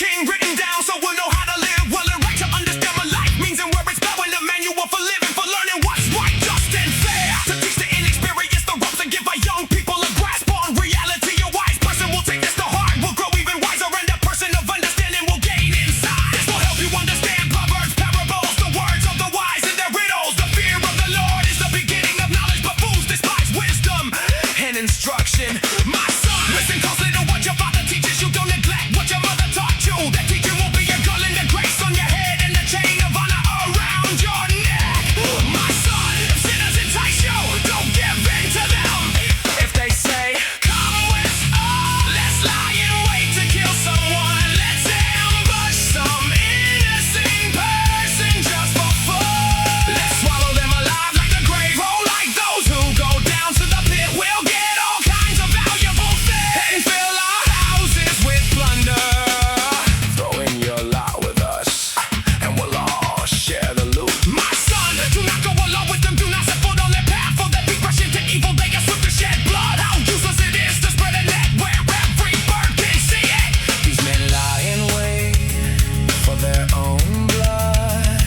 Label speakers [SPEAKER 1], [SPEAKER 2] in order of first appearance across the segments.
[SPEAKER 1] king written down so we'll know how to live. Well, and right to understand what life means and where it's going. A manual for living, for learning what's right, just and fair. To teach the inexperienced the ropes and give our young people a grasp on reality. A wise person will take this to heart, will grow even wiser, and a person of understanding will gain insight. This will help you understand Proverbs, parables, the words of the wise and their riddles. The fear of the Lord is the beginning of knowledge, but fools despise wisdom and instruction. My son, listen closely to what your father teaches you. Don't neglect what your mother taught you. That teacher will be your girl and the grace on your head and the chain of honor around your neck. My son, if sinners entice you, don't give in to them. If they say, come with us, let's lie in wait to kill someone. Let's ambush some innocent person just for fun. Let's swallow them alive like the grave. Oh, like those who go down to the pit. We'll get all kinds of valuable things and fill our houses with plunder. Throw in your lot with us, and we'll all share the loot. My son, do not go along with them. Do not set foot on their path, for they be rushing to evil. They are swift to shed blood. How useless it is to spread a net where every bird can see it. These men lie in wait for their own blood.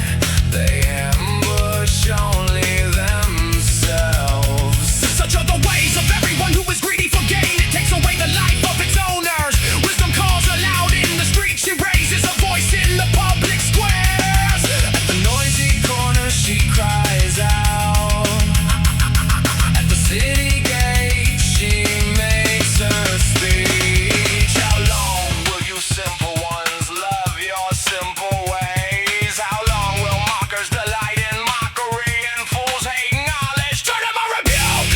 [SPEAKER 1] They ambush only themselves. Such are the ways of everyone who is greedy for gain. It takes away the life of its owners. Wisdom calls aloud in the street. She raises a voice in the public squares. At the noisy corner she cries out. At the city gate she makes her speech. How long will you simple ones love your simple ways? How long will mockers delight in mockery and fools hate knowledge? Turn them a rebuke.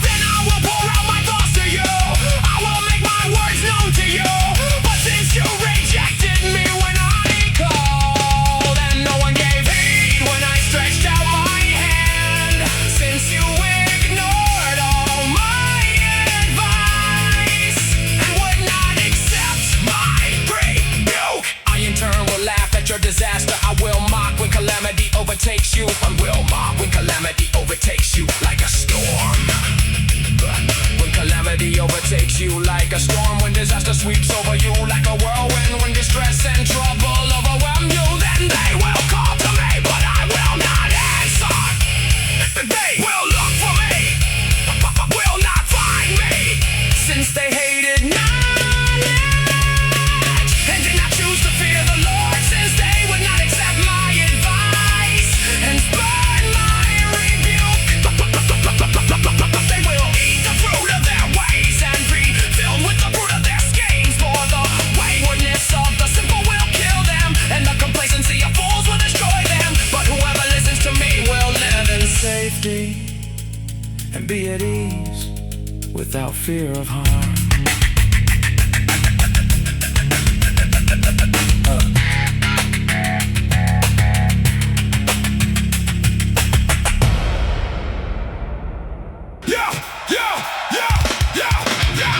[SPEAKER 1] Then I will pour out my thoughts to you. I will make my words known to you. But since you rejected me when I called, and no one gave heed when I stretched out my hand, since you ignored all my advice and would not accept my rebuke, I in turn will laugh at your disaster. I will mock when calamity overtakes you. I will mock when calamity overtakes you like a storm. When calamity overtakes you like a storm. When disaster sweeps over you like a whirlwind. When distress and trouble overwhelm you, then they will call to me, but I will not answer. They will look for me, but will not find me, since they hated knowledge and did not choose to fear the Lord. Since they would not accept my advice and spurn my rebuke, they will eat the fruit of their ways and be filled with the fruit of their schemes. For the waywardness of the simple will kill them, and the complacency of fools will destroy them. But whoever listens to me will live in safety and be at ease without fear of harm. Yeah, yeah, yeah, yeah, yeah.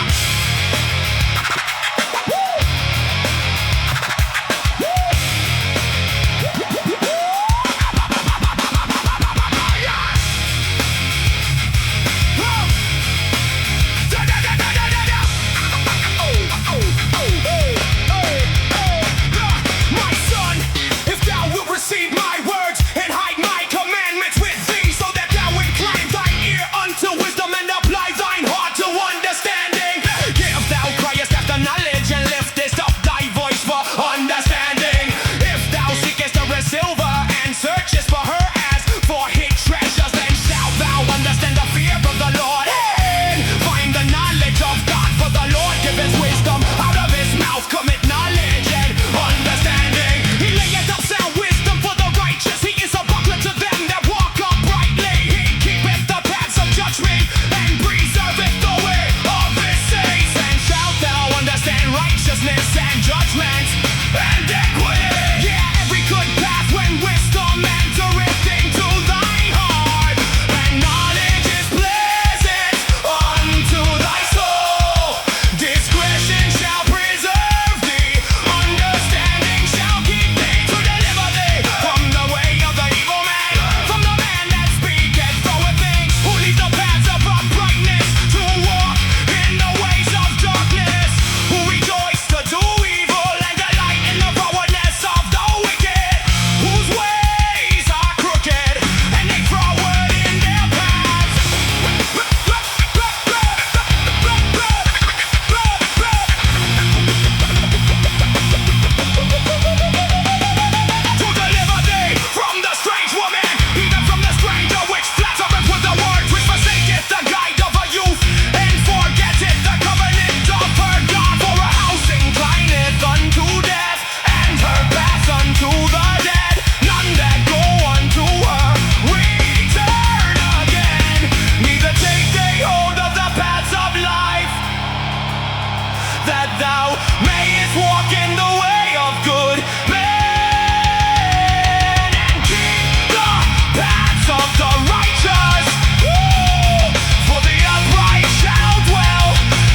[SPEAKER 1] the righteous. Woo! For the upright shall dwell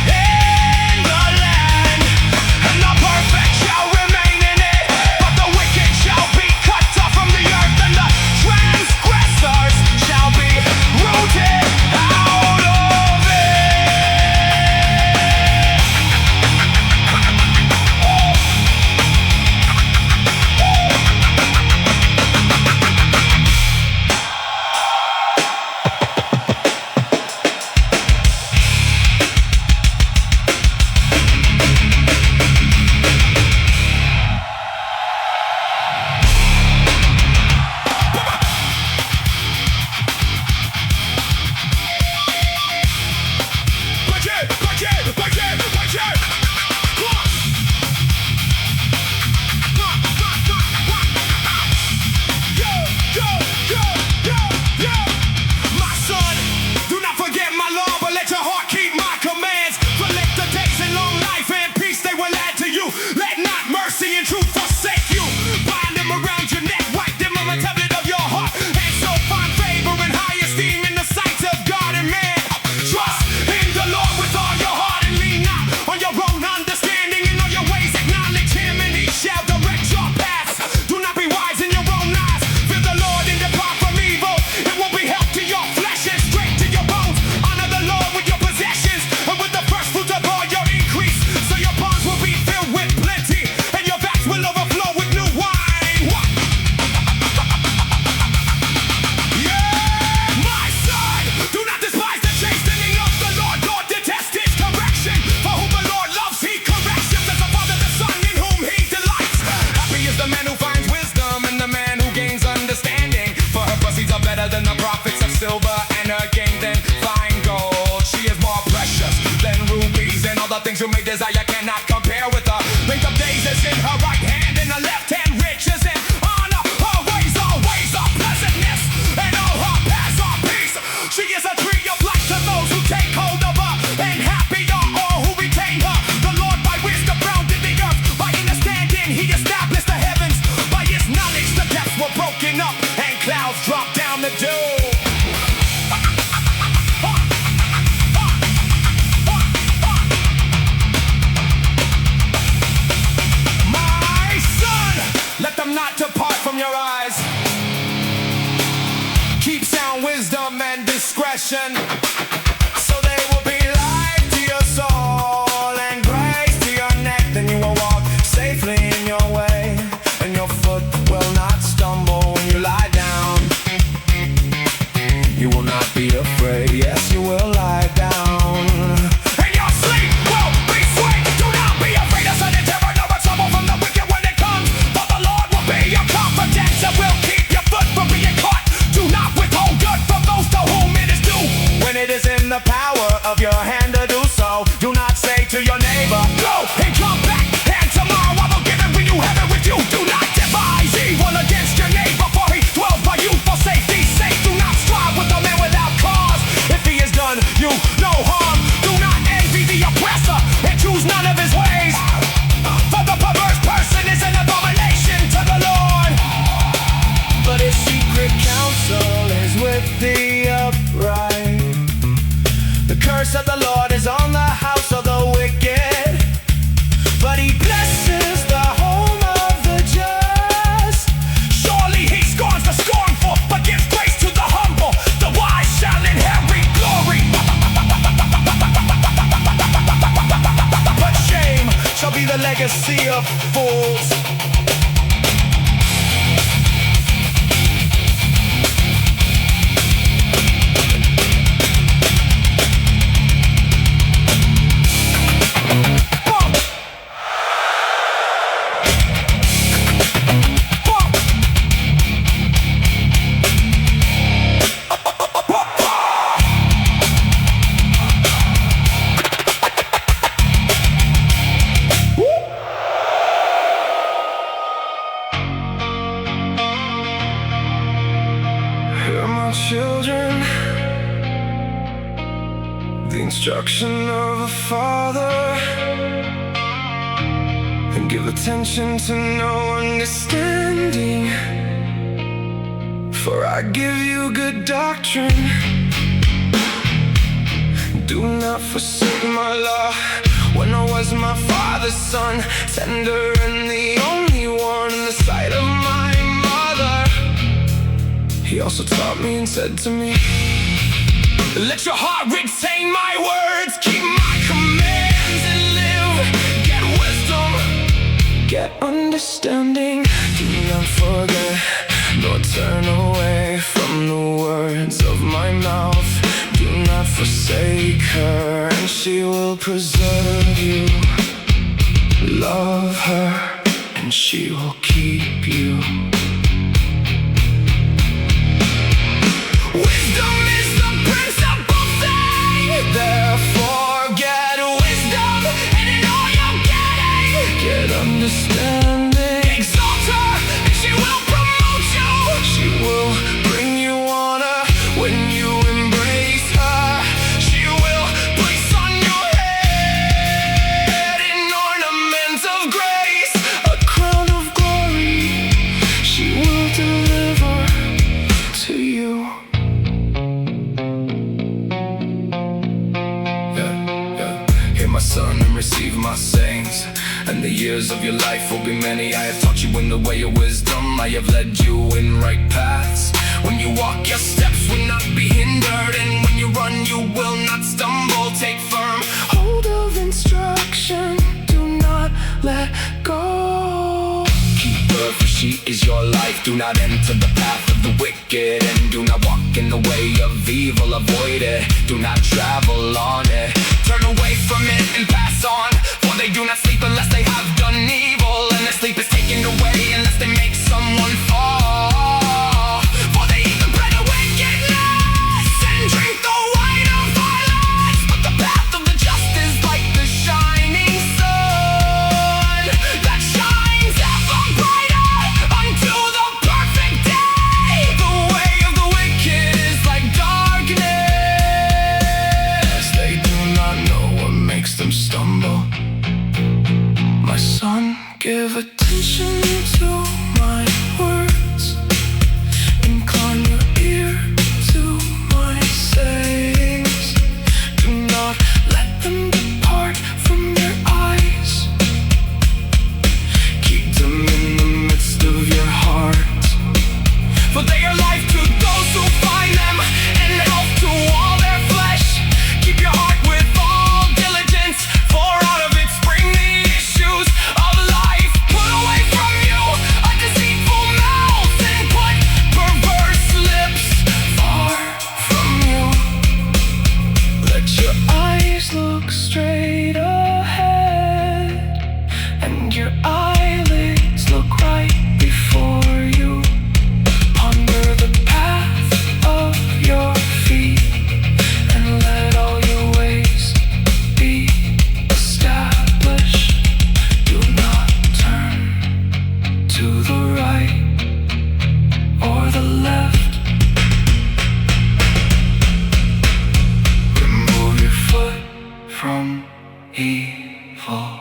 [SPEAKER 1] in the land, and the perfect shall remain in it. But the wicked shall be cut off from the earth, and the transgressors shall be rooted out of it. My son, do not forget my law, but let your heart keep my commands. For let the days and long life and peace they will add to you. Let not mercy and truth forsake you. Bind them around your neck, write them on the tablet of your heart, and so find favor and high esteem in the sight of God and man. Trust in the Lord with all your heart and lean not on your own understanding. In all your ways acknowledge him, and he shall direct your paths. Do not be wise in your own eyes. Fear the Lord and depart from evil. It will be health to your flesh and strength to your bones. Honor the Lord with your possessions and with the first fruits of all your increase. So your barns will be filled with plenty, and your vats will overflow with new wine. Yeah, my son, do not despise the chastening of the Lord, nor detest his correction. For whom the Lord loves, he corrects him. As a father, the son in whom he delights. Happy is the man who finds wisdom, and the man who gains understanding. For her proceeds are better than the profits of silver, and her gain than fine gold. She is more precious than rubies, and all the things you may desire cannot compare with her. Length of days is in her right hand, and her left hand riches and honor. Her ways are ways of pleasantness, and all her paths are peace. She is a tree of life to those who take hold of her, and happy are all who retain her. The Lord by wisdom founded the earth, by understanding he established the heavens. By his knowledge the depths were broken up, and clouds dropped down the dew. My son, let them not depart from your eyes. Keep sound wisdom and discretion, so they will be life to your soul and grace to your neck. Then you will walk safely in your way, and your foot will not stumble when you lie down. You will not be afraid, yes, you will lie down. And your sleep will be sweet. Do not be afraid of sudden terror, nor of trouble from the wicked when it comes. For the Lord will be your confidence, and will keep your foot from being caught. Do not withhold good from those to whom it is due, when it is in the power of your hand to do so. Do not say to your neighbor, go and come back, and tomorrow I will give it when you have it with you. Do not devise evil against your neighbor, for he dwells by you for safety's sake. Do not strive with a man without cause, if he has done you no harm. Do not envy the oppressor, and choose none of his ways. For the perverse person is an abomination to the Lord, but his secret counsel is with the upright. The curse of the Lord is on the house of the wicked, but he blesses the home of the just. Surely he scorns the scornful, but gives grace to the humble. The wise shall inherit glory, but shame shall be the legacy of fools. Children, the instruction of a father, and give attention to no understanding. For I give you good doctrine. Do not forsake my law. When I was my father's son, tender and the only one in the sight of my mother, he also taught me and said to me, let your heart retain my words, keep my commands and live. Get wisdom, get understanding. Do not forget, nor turn away from the words of my mouth. Do not forsake her, and she will preserve you. Love her, and she will keep you. Wisdom is the principal thing. Therefore get wisdom, and in all you're getting, get understanding. Exalt her, and she will promote you. She will bring you honor when you embrace her. She will place on your head an ornament of grace, a crown of glory she will deliver to you. Hear my son and receive my sayings, and the years of your life will be many. I have taught you in the way of wisdom, I have led you in right paths. When you walk, your steps will not be hindered, and when you run, you will not stumble. Take firm hold of instruction, do not let go. Keep her, for she is your life. Do not enter the path of the wicked, and do not walk in the way of evil. Avoid it, do not travel on it. Turn away from it and pass on, for they do not sleep unless they have done evil, and their sleep is taken away unless they make someone fall. For they eat the bread of wickedness and drink the wine of violence, but the path of the just is like the shining sun that shines ever brighter unto the perfect day. The way of the wicked is like darkness. They do not know what makes them stumble. My son, give attention to my words. Incline your ear to my sayings. Do not let them depart from your eyes. Keep them in the midst of your heart, for they are life to those who find them, and health to all their flesh. Keep your heart with all diligence, for out of it spring the issues of life. Put away from you a deceitful mouth, and put perverse lips far from you. Let your eyes look straight ahead, and your eyelids look right before you. Ponder the path of your feet, and let all your ways be established. Do not turn to the right or the left. Remove your foot from evil.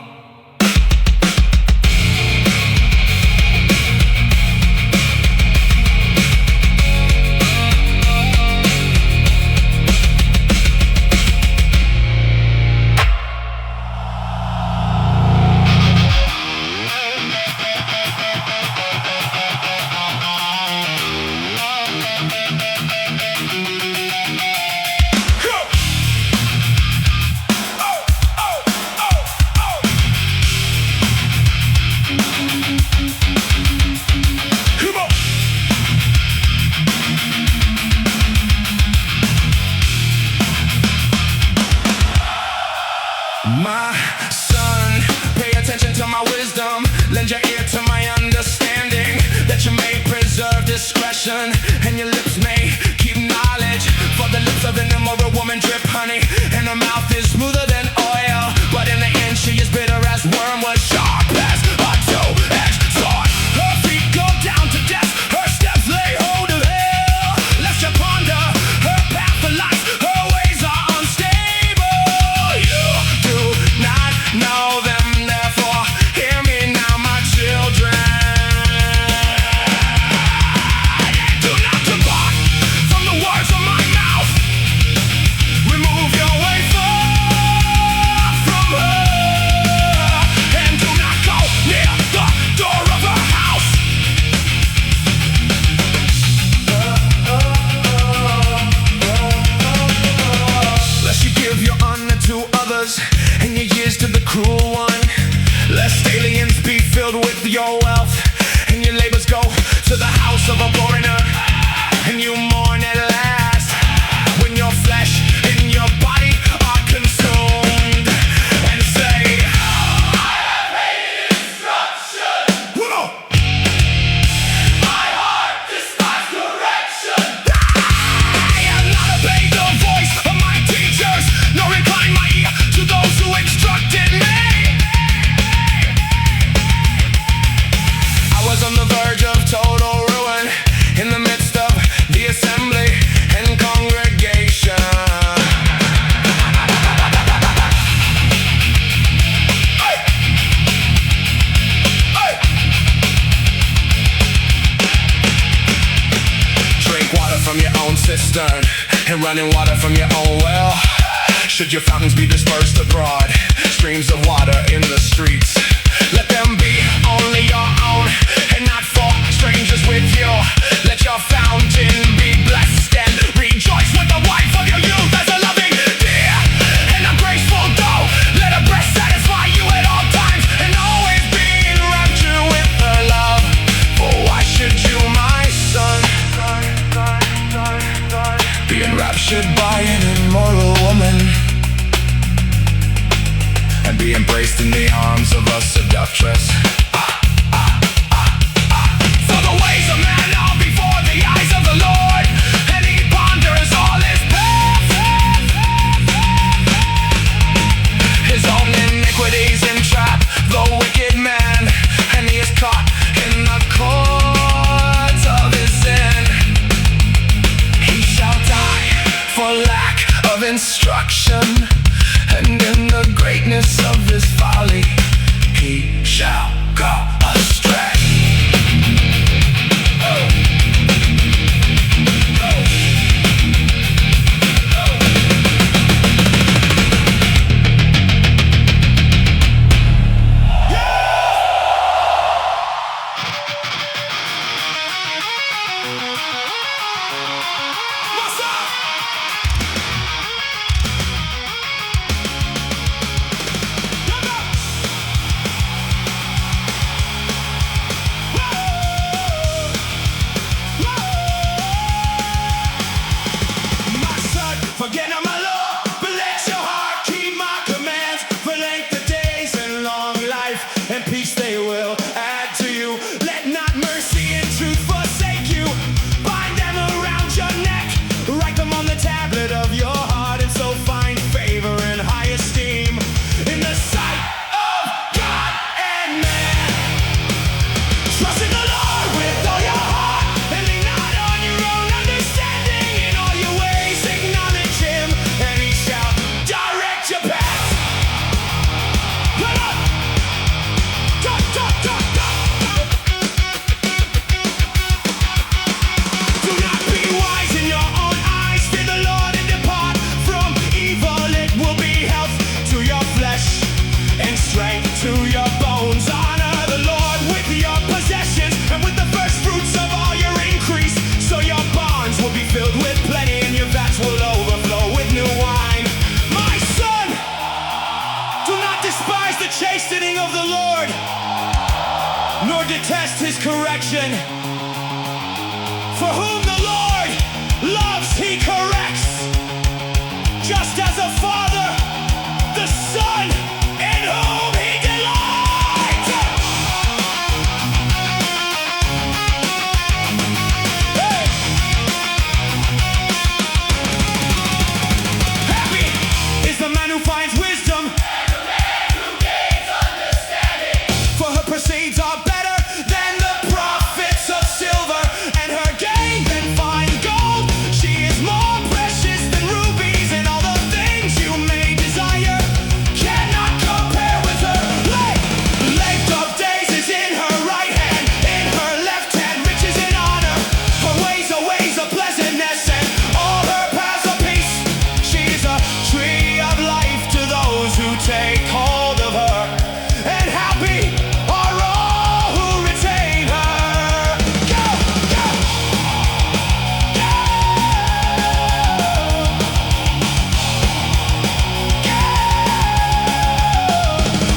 [SPEAKER 1] My son, pay attention to my wisdom, lend your ear to my understanding, that you may preserve discretion, and your lips may keep knowledge. For the lips of an immoral woman drip honey, and her mouth is smoother than oil, but in the end she is bitter as wormwood, sharp as a two-edged sword. Her feet go down to death, her steps lay hold of hell. Lest you ponder her path of life, her ways are unstable. You do not know them, therefore hear me now, my children. Do not and running water from your own well. Should your fountains be dispersed abroad, streams of water in the streets, let them be only your own and not for strangers with you. Let your fountain be blessed and rejoice with the wife of your youth as a loving dear and a graceful doe. Let her breast satisfy you at all times and always be in rapture with her love. For why should you, my son, be enraptured by an immoral woman and be embraced in the arms of a seductress? For the ways of man are before the eyes of the Lord, and he ponders all his paths. His own iniquities entrap the wicked man, and he is caught in the cords of his sin. He shall die for lack of instruction, and in the greatness of his folly he shall go astray. Forget not my law, but let your heart keep my commands. For length of days and long life and peace they will add to you. Let not mercy and truth forsake you. Bind them around your neck, write them on the tablet of your heart, and so find favor and high esteem in the sight of God and man. Trust in the Lord with all your heart, and lean not on your own understanding. In all your ways acknowledge him, and he shall direct your path. Let up! Talk, talk, talk, talk! Do not be wise in your own eyes. Fear the Lord and depart from evil. It will be health to your flesh and strength to your bones. Honor the Lord with your possessions and with the first fruits of all your increase. So your barns will be filled with plenty and your vats will overflow with new wine. My son, do not despise the chastening of the Lord, nor detest his correction. For whom the Lord loves, he corrects, just as a father the son in whom he delights. Hey! Happy is the man who finds wisdom, and the man who gains understanding. For her proceeds are better than the profits of silver, and her gain than fine gold. She is more precious than rubies, and all the things you may desire cannot compare with her. Length of days is in her right hand, in her left hand riches and honor. Her ways are ways of pleasantness, and all her paths are peace. She is a tree of life to those who take hold of her, and happy are all who retain her. Go, go, go, go.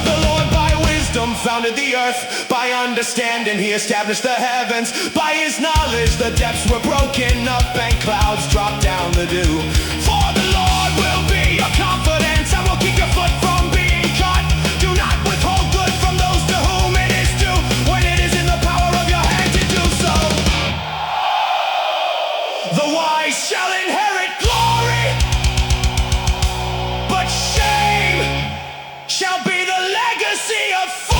[SPEAKER 1] The Lord by wisdom founded the earth, by understanding he established the heavens. By his knowledge the depths were broken up, and clouds dropped down the dew. For the Lord will be your confidence, and will keep your foot from being caught. Do not withhold good from those to whom it is due, when it is in the power of your hand to do so. The wise shall inherit glory, but shame shall be the legacy of fools.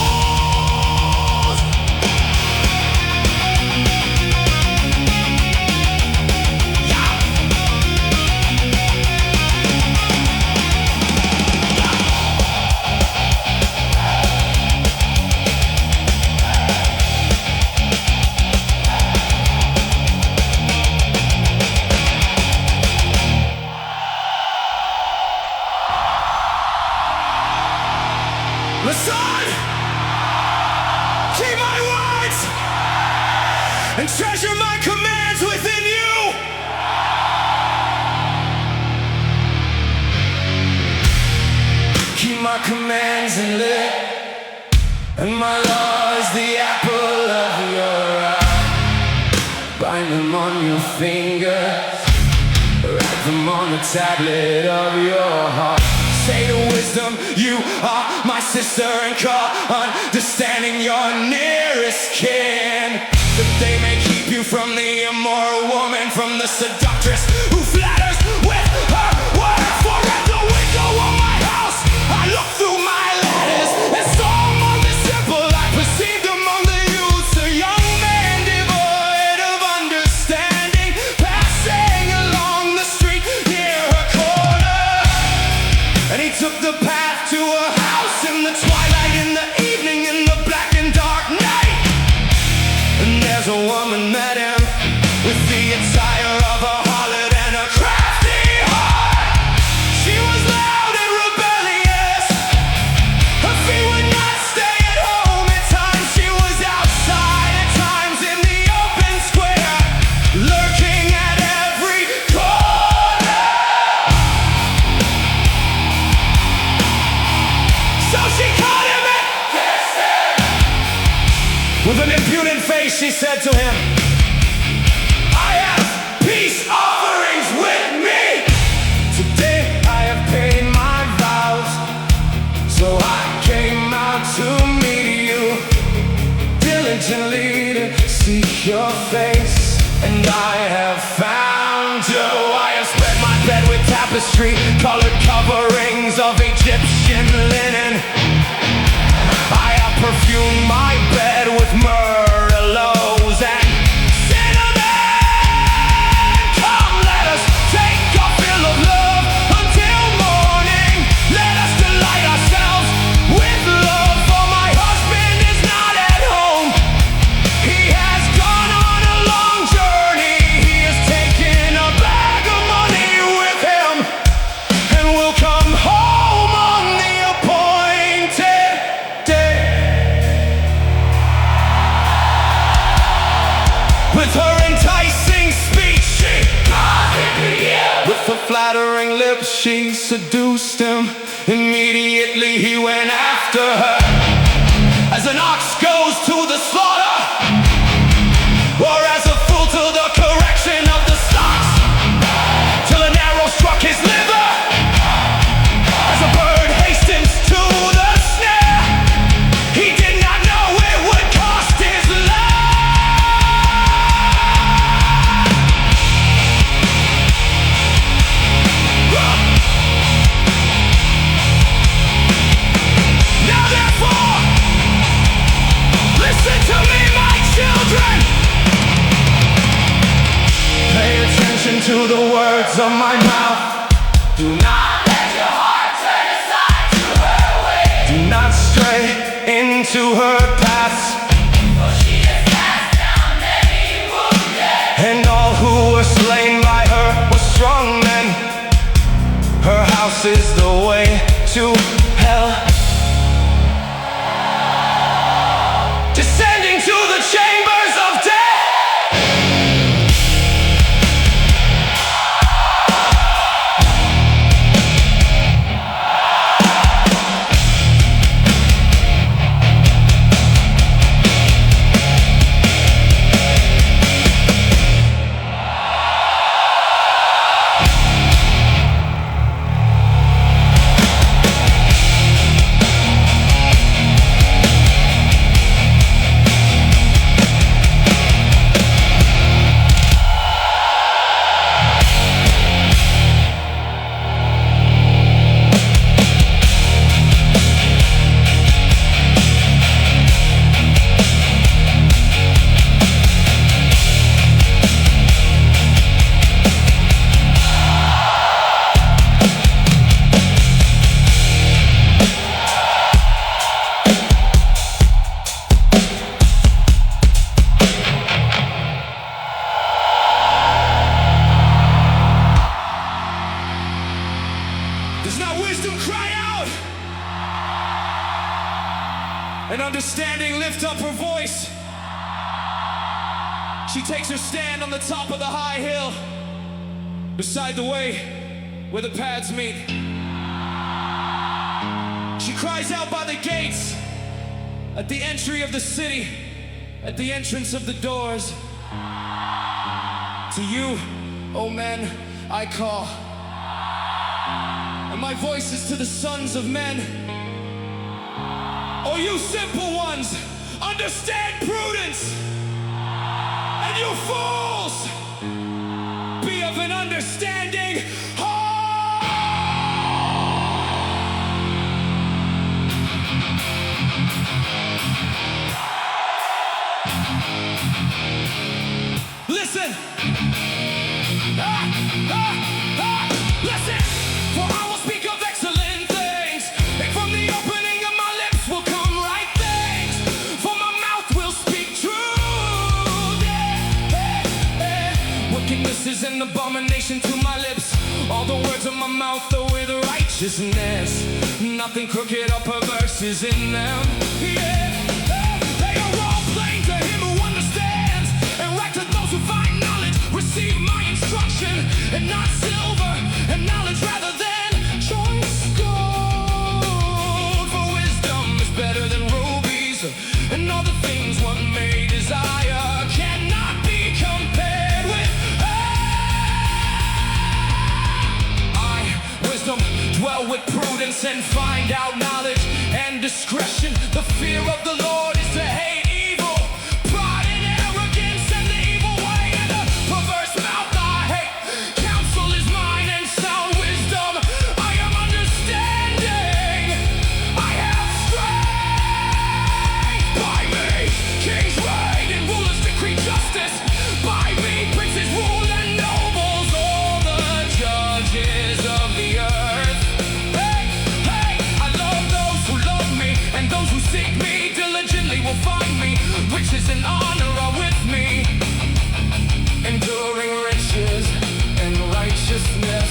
[SPEAKER 1] commands and live, and my law is the apple of your eye. Bind them on your fingers, write them on the tablet of your heart. Say to wisdom, you are my sister, and call understanding your nearest kin, that they may keep you from the immoral woman, from the seductress who flatters with her words. For at the window of my house I looked through my letters and saw among the simple I perceived among the youths a young man devoid of understanding, passing along the street near her corner. And he took the path to a house in the twilight, in the evening, in the black and dark night. And there's a woman met him with the attire of a harlot and a crafty heart. She was loud and rebellious, her feet would not stay at home. At times she was outside, at times in the open square, lurking at every corner. So she caught him and kissed him. With an impudent face she said to him, I have peace offerings with me. Today I have paid my vows, so I came out to meet you, diligently to seek your face. And I have found you. I have spread my bed with tapestry, colored coverings of Egyptian linen. I have perfumed my bed with myrrh, aloes, and cinnamon. Come, let us take our fill of love until morning. Let us delight ourselves with love, for my husband is not at home. He has gone on a long journey. He has taken a bag of money with him, and will come home on the appointed day. With her enticing speech, she with her flattering lips, she seduced him. Immediately he went after her, as an ox goes to the slaughter, or as a fool to the correction of the stocks, till an arrow struck his liver, as a bird hastens to the snare. He did not know it would cost his life. Now therefore, listen to me, my children. Pay attention to the words of my mouth. Do not let your heart turn aside to her way. Do not stray into her paths, for she has cast down many wounded, and all who were slain by her were strong men. Her house is the way to hell, descending to the chambers of death. and understanding lift up her voice. She takes her stand on the top of the high hill, beside the way where the paths meet. She cries out by the gates, at the entry of the city, at the entrance of the doors. To you, O men, I call. And my voice is to the sons of men. O you simple ones, understand prudence. And you fools, be of an understanding heart. Listen. Listen. For I will speak of excellent things, and from the opening of my lips will come right things. For my mouth will speak truth. Wickedness is an abomination to my lips. All the words of my mouth are with righteousness. Nothing crooked or perverse is in them. Yeah. They are all plain to him who understands, and right to those who find knowledge. Receive my instruction, and not silver, and knowledge rather than choice gold. For wisdom is better than rubies, and all the things one may desire cannot be compared with wisdom. Dwell with prudence and find out knowledge and discretion. The fear of the Lord is to hate evil, pride and arrogance and the evil way, and the perverse mouth I hate. Counsel is mine and sound wisdom. I am understanding. I have strength. By me, kings reign and rulers decree justice. By me, princes rule and nobles, all the judges of the earth. Hey, hey, I love those who love me, and those who seek me diligently will find me. Riches and honor are with me, enduring riches and righteousness.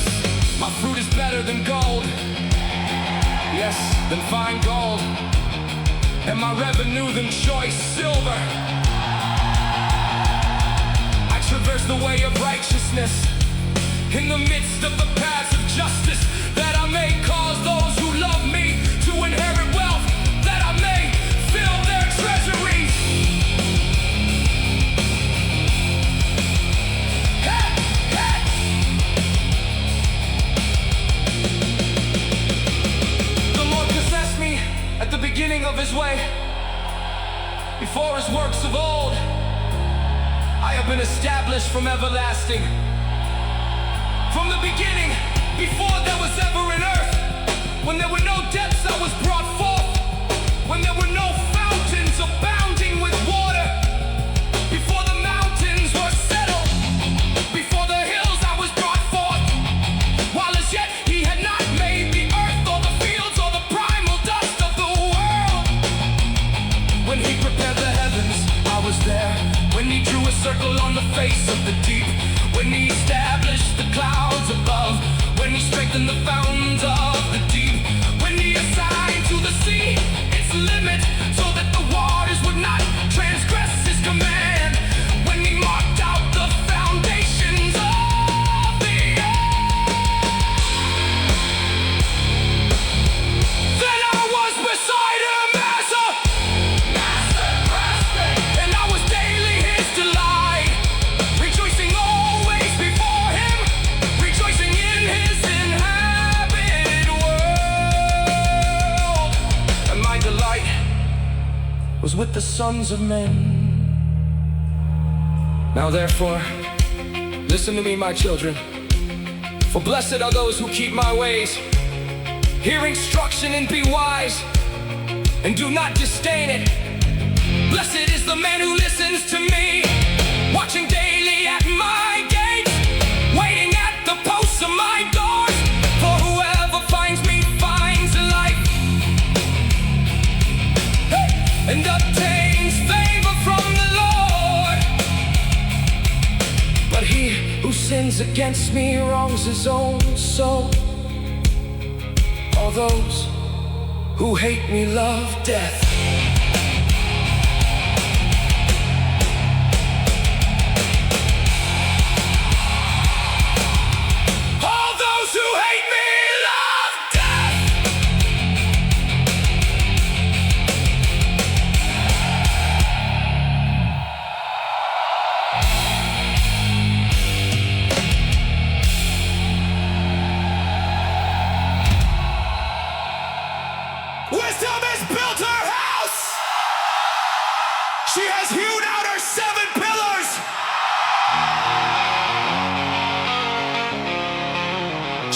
[SPEAKER 1] My fruit is better than gold, yes, than fine gold, and my revenue than choice silver. I traverse the way of righteousness in the midst of the paths of justice, that I may cause those who love me to inherit wealth, that I may fill their treasuries. Hey, hey. The Lord possessed me at the beginning of his way, before his works of old. I have been established from everlasting. From the beginning, before there was ever an earth, when there were no depths, I was brought forth. When there were no fountains abounding with water, before the mountains were settled, before the hills I was brought forth. While as yet he had not made the earth or the fields or the primal dust of the world. When he prepared the heavens, I was there. When he drew a circle on the face of the deep, when he established the clouds above, when he strengthened the fountains of the deep, when he assigned to the sea its limit, so that the waters would not transgress his command, when he marked out the foundations of the earth. Then I was beside him as a master craftsman, and I was daily his delight, rejoicing always before him, rejoicing in his inhabited world. And my delight was with the sons of men. Now therefore, listen to me, my children, for blessed are those who keep my ways. Hear instruction and be wise, and do not disdain it. Blessed is the man who listens to me, watching daily at my gates, waiting at the posts of my doors. For whoever finds me finds life, hey, and obtains favor from the Lord. But he who sins against me wrongs his own soul. All those who hate me love death. All those who hate me love death.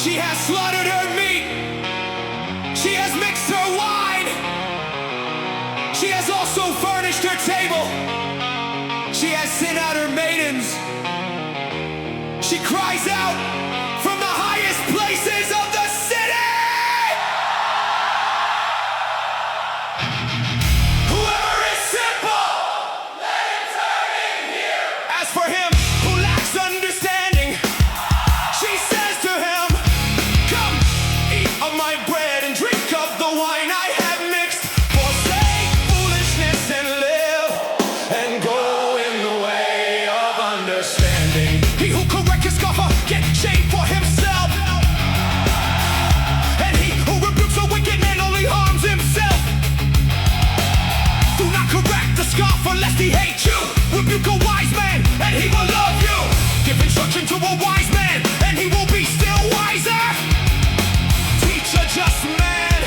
[SPEAKER 1] She has slaughtered her meat. She has mixed her wine. She has also furnished her table. She has sent out her maidens. She cries out from the highest places of the city. Whoever is simple, let him turn in here. As for him who lacks understanding, she says to him, come, eat of my bread and drink of the wine I have mixed. Forsake foolishness and live, and go in the way of understanding. He who corrects a scoffer gets shame for himself, and he who rebukes a wicked man only harms himself. Do not correct the scoffer lest he hate you. Rebuke a wise man and he will love you. Give instruction to a wise man and he will be still wiser. Teach a just man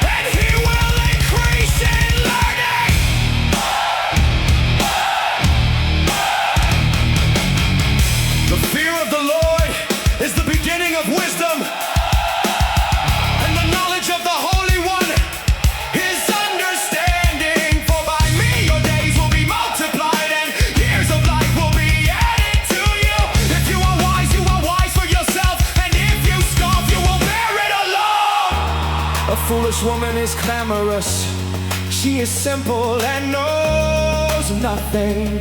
[SPEAKER 1] and he will increase in learning. The fear of the Lord is the beginning of wisdom, and the knowledge of the Holy One is understanding. For by me your days will be multiplied, and years of life will be added to you. If you are wise for yourself, and if you scoff, you will bear it alone. A foolish woman is clamorous. She is simple and knows nothing.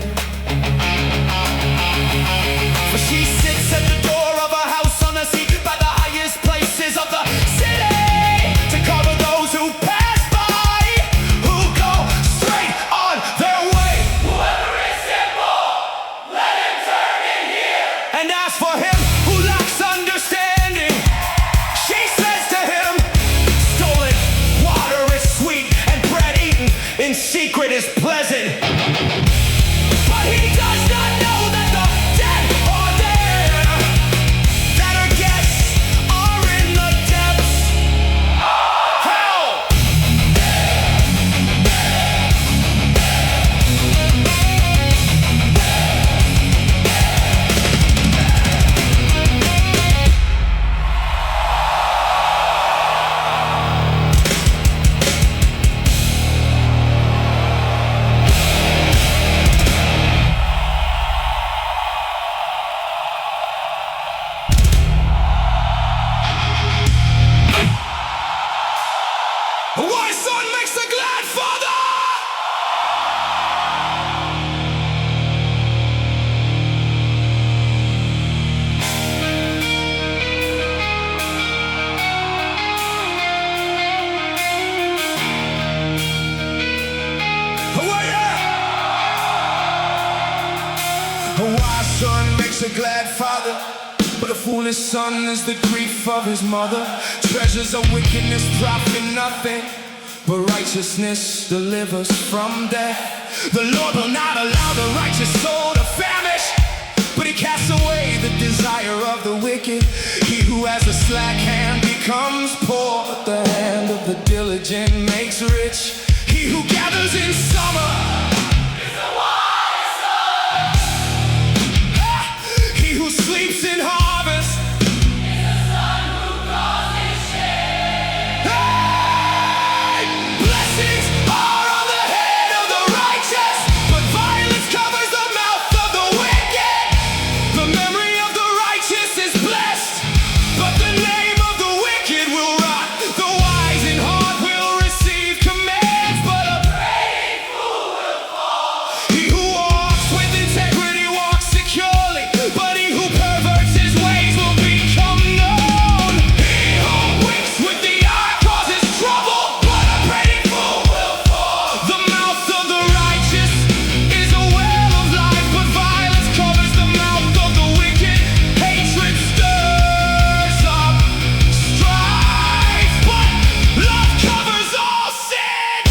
[SPEAKER 1] For she sits at the door of a house on a seat by the highest places of the city, to cover those who pass by, who go straight on their way. Whoever is simple, let him turn in here. And as for him who lacks understanding, she says to him, stolen water is sweet and bread eaten in secret is pleasant. But he does not know that the dead are there, that her guests are in the depths of hell. A wise son makes a glad father. Oh, yeah. A wise son makes a glad father, but a foolish son is the grief of his mother. Treasures of wickedness profit nothing, but righteousness delivers from death. The Lord will not allow the righteous soul to famish, but he casts away the desire of the wicked. He who has a slack hand becomes poor, but the hand of the diligent makes rich. He who gathers in summer is a wise son. He who sleeps in harvest is a son who causes shame. Hey! Blessings are on the head of the righteous, but violence covers the mouth of the wicked. The memory of the righteous is blessed, but the name of the wicked will rot. The wise in heart will receive commands, but a praying fool will fall. He who walks with integrity walks securely, but he who perverts his ways will become known. He who winks with the eye causes trouble, but a praying fool will fall. The mouth of the righteous is a well of life, but violence covers the mouth of the wicked. Hatred stirs up strife, but love covers all sin.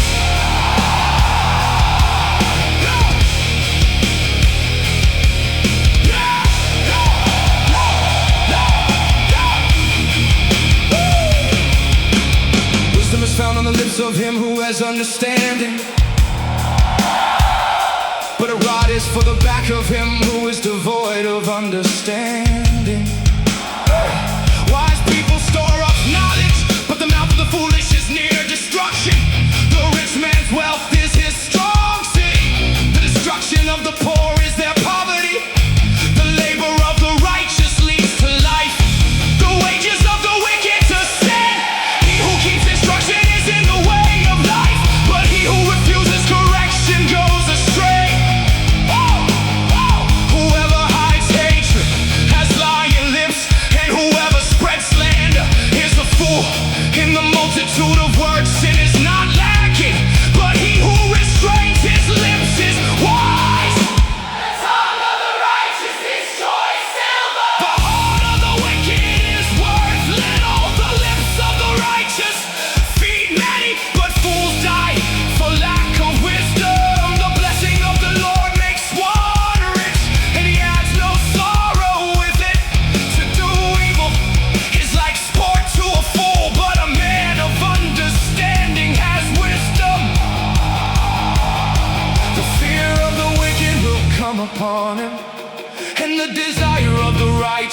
[SPEAKER 1] Wisdom is found on the lips of him who has understanding, but a rod is for the back of him who is devoid of understanding. Wise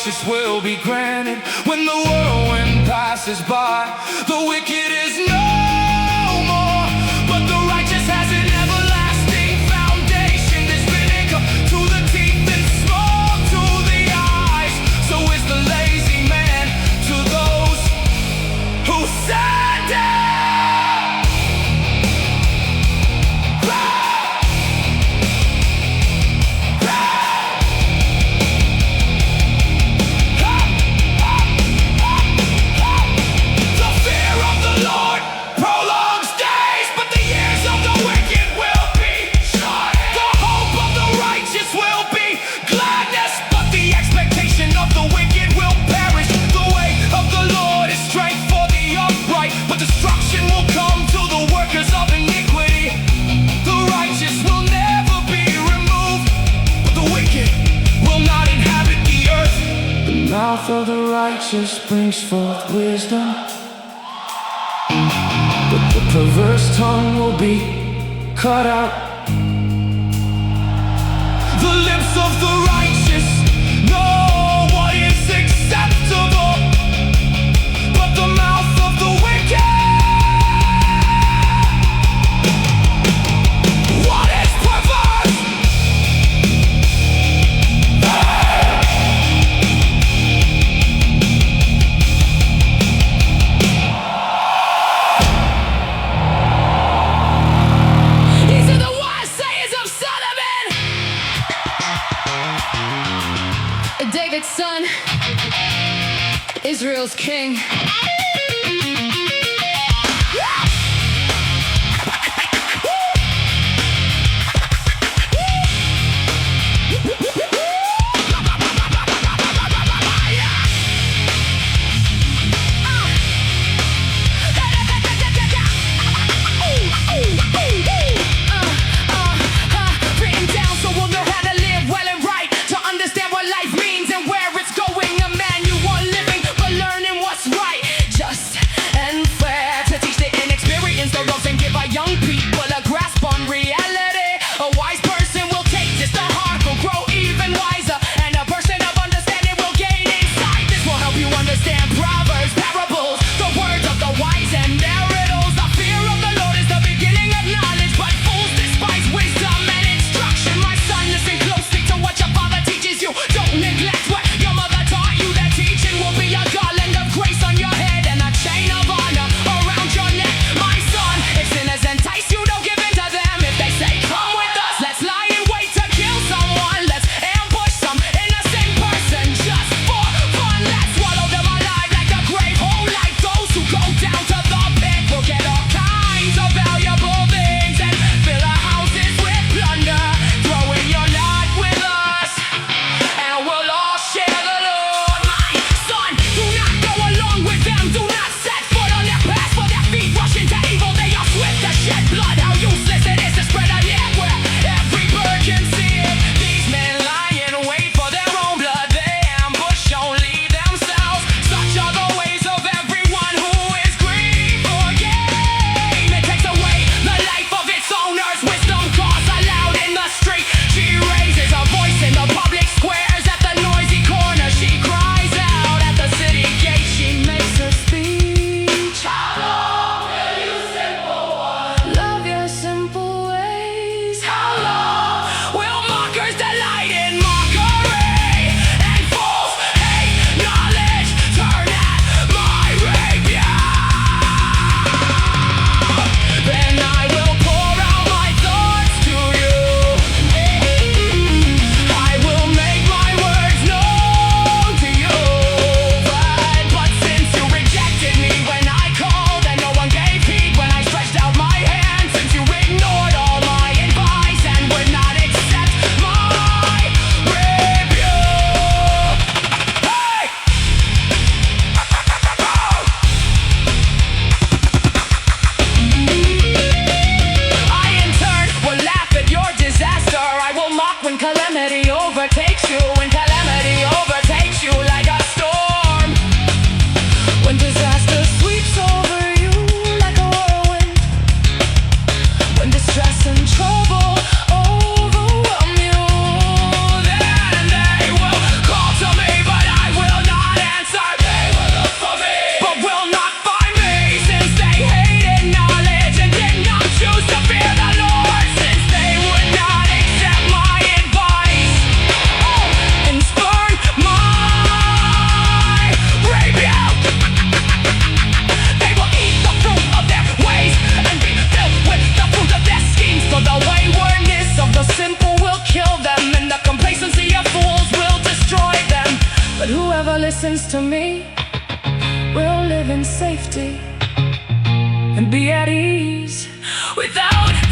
[SPEAKER 1] righteous will be granted. When the whirlwind passes by, the wicked is no more, but the righteous has an everlasting foundation. There's vinegar to the teeth and smoke to the eyes. So is the lazy man to those who sat down. The mouth of the righteous brings forth wisdom, but the perverse tongue will be cut out. The lips of the righteous know what is acceptable, but the mouth of the wicked, what is perverse?
[SPEAKER 2] David's son, Israel's king. Written down so we'll know how to live well and right, to understand what life means and where it's going. A manual living, but learning what's right. Just close to me, we'll live in safety and be at ease without